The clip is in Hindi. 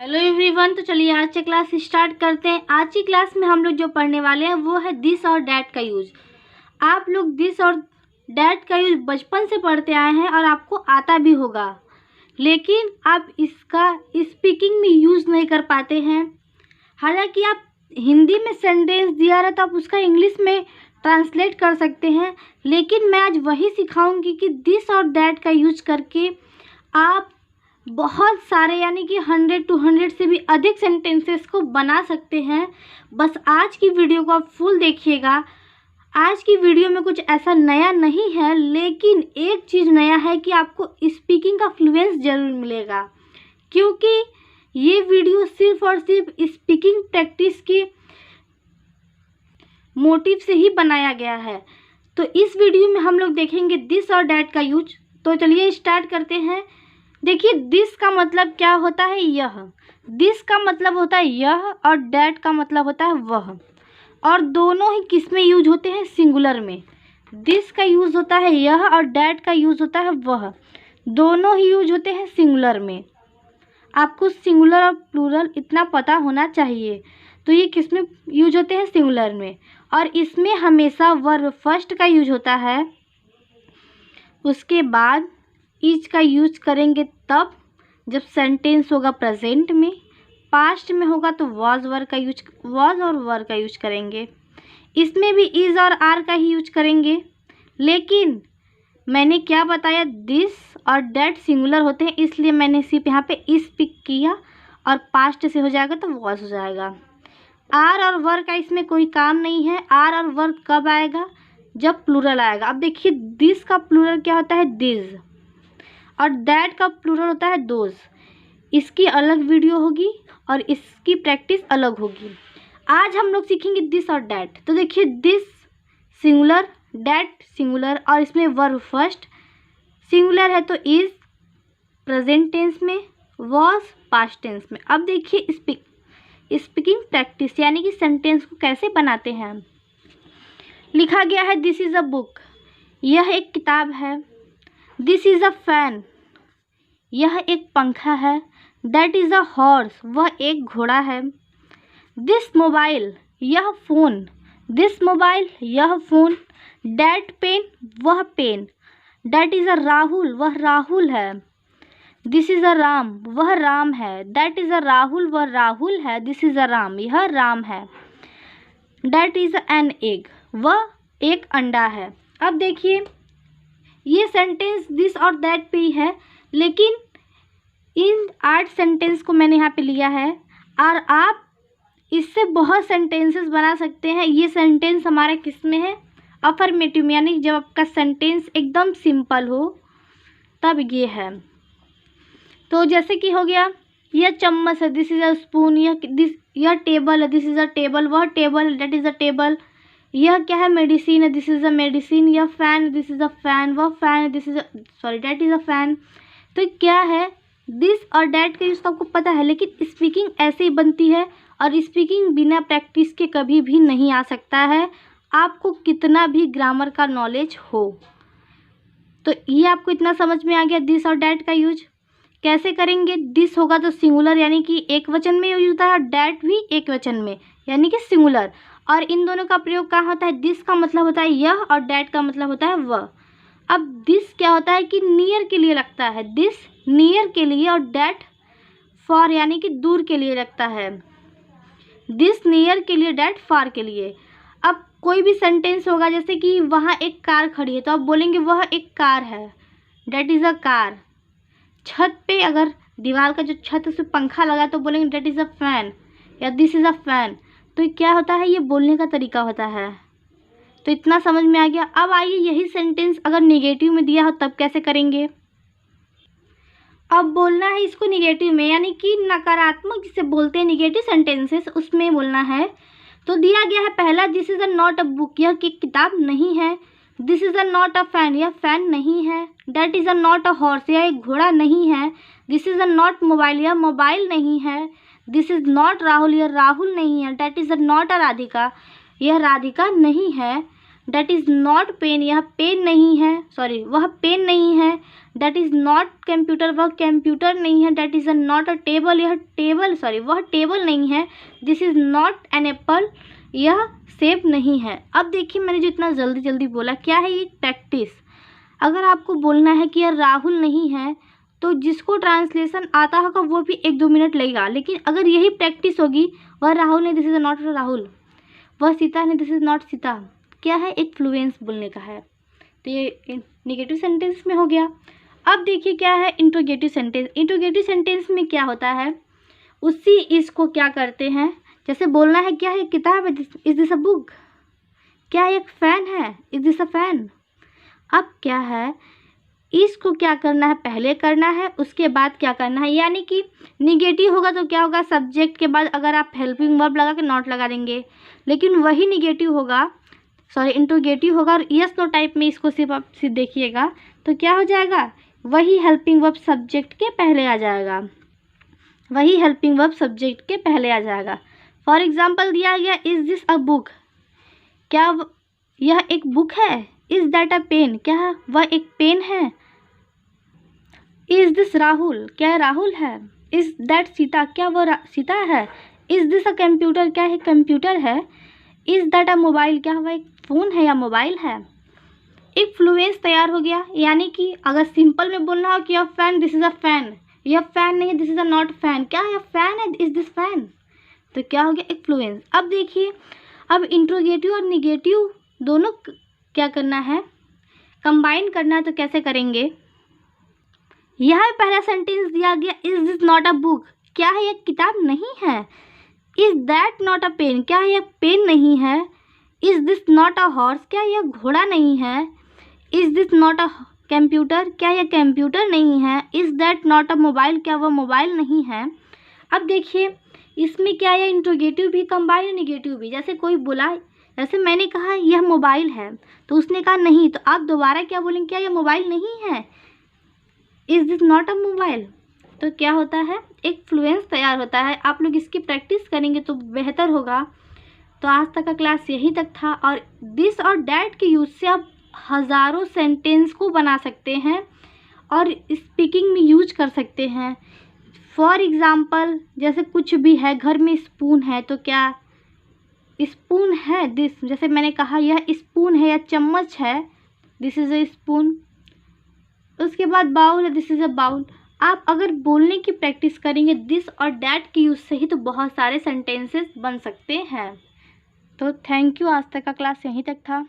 Hello everyone. तो चलिए आज से क्लास स्टार्ट करते हैं। आज की क्लास में हम लोग जो पढ़ने वाले हैं वो है दिस और डैट का यूज़। आप लोग दिस और डैट का यूज़ बचपन से पढ़ते आए हैं और आपको आता भी होगा, लेकिन आप इसका स्पीकिंग में यूज़ नहीं कर पाते हैं। हालांकि आप हिंदी में सेंटेंस दिया रहा तो आप उसका इंग्लिश में ट्रांसलेट कर सकते हैं, लेकिन मैं आज वही सिखाऊंगी कि दिस और डैट का यूज़ करके आप बहुत सारे यानी कि 100 to 100 से भी अधिक सेंटेंसेस को बना सकते हैं। बस आज की वीडियो को आप फुल देखिएगा। आज की वीडियो में कुछ ऐसा नया नहीं है, लेकिन एक चीज़ नया है कि आपको स्पीकिंग का फ्लुएंस ज़रूर मिलेगा, क्योंकि ये वीडियो सिर्फ और सिर्फ स्पीकिंग प्रैक्टिस के मोटिव से ही बनाया गया है। तो इस वीडियो में हम लोग देखेंगे दिस और डैट का यूज। तो चलिए स्टार्ट करते हैं। देखिए, दिस का मतलब क्या होता है, यह। दिस का मतलब होता है यह और डैट का मतलब होता है वह, और दोनों ही किस में यूज होते हैं, सिंगुलर में। दिस का यूज होता है यह और डैट का यूज होता है वह, दोनों ही यूज होते हैं सिंगुलर में। आपको सिंगुलर और प्लूरल इतना पता होना चाहिए। तो ये किस में यूज होते हैं, सिंगुलर में, और इसमें हमेशा वर्ब फर्स्ट का यूज होता है। उसके बाद इज का यूज करेंगे तब जब सेंटेंस होगा प्रेजेंट में। पास्ट में होगा तो वॉज और वर का यूज करेंगे। इसमें भी इज और आर का ही यूज करेंगे, लेकिन मैंने क्या बताया, दिस और डैट सिंगुलर होते हैं, इसलिए मैंने सिर्फ यहाँ पे इज पिक किया, और पास्ट से हो जाएगा तो वॉज हो जाएगा। आर और वर का इसमें कोई काम नहीं है। आर और वर कब आएगा, जब प्लूरल आएगा। अब देखिए, दिस का प्लूरल क्या होता है, दिस, और दैट का प्लूरल होता है दोज। इसकी अलग वीडियो होगी और इसकी प्रैक्टिस अलग होगी। आज हम लोग सीखेंगे दिस और डैट। तो देखिए, दिस सिंगुलर, डैट सिंगुलर, और इसमें वर्ब फर्स्ट। सिंगुलर है तो इज प्रेजेंट टेंस में, वॉज पास्ट टेंस में। अब देखिए स्पीकिंग प्रैक्टिस यानी कि सेंटेंस को कैसे बनाते हैं। लिखा गया है दिस इज़ अ बुक, यह एक किताब है। दिस इज़ अ फैन, यह एक पंखा है। दैट इज़ अ हॉर्स, वह एक घोड़ा है। दिस मोबाइल, यह फ़ोन। दिस मोबाइल, यह फ़ोन। डैट पेन, वह pen. That is a Rahul, वह राहुल है। दिस इज़ अ राम, वह राम है। डैट इज़ अ राहुल, वह राहुल है। दिस इज़ अ राम, यह राम है। डैट इज़ एन एग, वह एक अंडा है। अब देखिए, ये सेंटेंस दिस और दैट पे ही है, लेकिन इन 8 सेंटेंस को मैंने यहाँ पे लिया है, और आप इससे बहुत सेंटेंसेस बना सकते हैं। ये सेंटेंस हमारा किस में है, अफर्मेटिव में, यानी जब आपका सेंटेंस एकदम सिंपल हो तब ये है। तो जैसे कि हो गया, यह चम्मच है, दिस इज़ अ स्पून। यह टेबल है, दिस इज़ अ टेबल। वह टेबल है, दैट इज़ अ टेबल। यह क्या है, मेडिसिन है, दिस इज़ अ मेडिसिन। यह फैन है, दिस इज़ अ फैन। वह फैन है, दैट इज़ अ फैन। तो क्या है, दिस और डैट का यूज़ तो आपको पता है, लेकिन स्पीकिंग ऐसे ही बनती है, और स्पीकिंग बिना प्रैक्टिस के कभी भी नहीं आ सकता है, आपको कितना भी ग्रामर का नॉलेज हो। तो ये आपको इतना समझ में आ गया, दिस और डैट का यूज कैसे करेंगे। दिस होगा तो सिंगुलर यानी कि एक वचन में यूज होता है, और डैट भी एक वचन में यानी कि सिंगुलर, और इन दोनों का प्रयोग कहाँ होता है, दिस का मतलब होता है यह और डैट का मतलब होता है वह। अब दिस क्या होता है कि नियर के लिए लगता है, दिस नियर के लिए, और डैट फॉर यानी कि दूर के लिए लगता है। दिस नियर के लिए, डैट फार के लिए। अब कोई भी सेंटेंस होगा, जैसे कि वहाँ एक कार खड़ी है, तो आप बोलेंगे वह एक कार है, डैट इज़ अ कार। छत पे अगर दीवार का जो छत उस पर पंखा लगा तो बोलेंगे डैट इज़ अ फैन या दिस इज़ अ फैन। तो क्या होता है, ये बोलने का तरीका होता है। तो इतना समझ में आ गया। अब आइए, यही सेंटेंस अगर निगेटिव में दिया हो तब कैसे करेंगे। अब बोलना है इसको निगेटिव में, यानी कि नकारात्मक जिसे बोलते हैं निगेटिव सेंटेंसेस, उसमें बोलना है। तो दिया गया है पहला, this is a not a book, यह कि किताब नहीं है। This is a not a fan, यह फैन नहीं है। That is a not a horse, यह एक घोड़ा नहीं है। This is a not mobile, यह मोबाइल नहीं है। दिस इज़ नॉट राहुल, यह राहुल नहीं है। That is a not a Radhika, यह राधिका नहीं है। डैट इज़ नॉट पेन, यह पेन नहीं है, सॉरी वह पेन नहीं है। डैट इज़ नॉट कंप्यूटर, वह कंप्यूटर नहीं है। That is not a table, यह टेबल, सॉरी वह टेबल नहीं है। This is not an apple, यह सेब नहीं है। अब देखिए मैंने जो इतना जल्दी जल्दी बोला, क्या है ये? प्रैक्टिस। अगर आपको बोलना है कि यह राहुल नहीं है, तो जिसको ट्रांसलेशन आता होगा वो भी 1-2 मिनट लगेगा, लेकिन अगर यही प्रैक्टिस होगी, वह राहुल नहीं, दिस इज़ नॉट राहुल, वह सीता नहीं, दिस इज़ नॉट सीता, क्या है? एक फ्लुएंस बोलने का है। तो ये नेगेटिव सेंटेंस में हो गया। अब देखिए क्या है इंट्रोगेटिव सेंटेंस। इंट्रोगेटिव सेंटेंस में क्या होता है, उसी इसको क्या करते हैं, जैसे बोलना है क्या है? किताब है, इज दिस अ बुक, क्या एक फ़ैन है, इज दिस अ फ़ैन। अब क्या है, इसको क्या करना है? पहले करना है, उसके बाद क्या करना है, यानी कि निगेटिव होगा तो क्या होगा? सब्जेक्ट के बाद अगर आप हेल्पिंग वर्ब लगा के नॉट लगा देंगे, लेकिन वही निगेटिव होगा, सॉरी इंट्रोगेटिव होगा और यस नो टाइप में इसको सिर्फ आप सिर्फ देखिएगा तो क्या हो जाएगा? वही हेल्पिंग वर्ब सब्जेक्ट के पहले आ जाएगा, वही हेल्पिंग वर्ब सब्जेक्ट के पहले आ जाएगा। फॉर एग्जाम्पल दिया गया, इज़ दिस अ बुक, क्या यह एक बुक है? इज़ दैट अ पेन, क्या वह एक पेन है? इज़ दिस राहुल, क्या राहुल है? इज़ दैट सीता, क्या वह सीता है? इज़ दिस अ कंप्यूटर, क्या है कंप्यूटर है? इज़ दैट अ मोबाइल, क्या वह एक फ़ोन है या मोबाइल है? एक फ्लुएंस तैयार हो गया, यानी कि अगर सिंपल में बोलना हो कि यह fan, this is a fan, यह फैन नहीं है, this is a not fan, क्या यह फैन है, इज़ दिस फैन, तो क्या हो गया? एक फ्लुएंस। अब देखिए, अब इंट्रोगेटिव और निगेटिव दोनों क्या करना है? कंबाइन करना है, तो कैसे करेंगे? यह पहला सेंटेंस दिया गया, is this not a book, क्या है यह किताब नहीं है? Is that not a pen, क्या यह पेन नहीं है? Is this not a horse, क्या यह घोड़ा नहीं है? Is this not a computer, क्या यह कंप्यूटर नहीं है? Is that not a mobile, क्या वह मोबाइल नहीं है? अब देखिए इसमें क्या है, इंट्रोगेटिव भी कंबाइन है, निगेटिव भी। जैसे कोई बोला, जैसे मैंने कहा यह मोबाइल है, तो उसने कहा नहीं, तो आप दोबारा क्या बोलेंगे? क्या यह मोबाइल नहीं है? Is this not a mobile, तो क्या होता है? एक फ्लुएंस तैयार होता है। आप लोग इसकी प्रैक्टिस करेंगे तो बेहतर होगा। तो आज तक का क्लास यही तक था, और दिस और डैट के यूज़ से आप हज़ारों सेंटेंस को बना सकते हैं और स्पीकिंग में यूज कर सकते हैं। फॉर एग्ज़ाम्पल, जैसे कुछ भी है, घर में स्पून है, तो क्या स्पून है? दिस, जैसे मैंने कहा यह स्पून है या चम्मच है, दिस इज़ अ स्पून। उसके बाद बाउल है, दिस इज़ अ बाउल। आप अगर बोलने की प्रैक्टिस करेंगे दिस और डैट के यूज़ से ही, तो बहुत सारे सेंटेंसेस बन सकते हैं। तो थैंक यू, आज तक का क्लास यहीं तक था।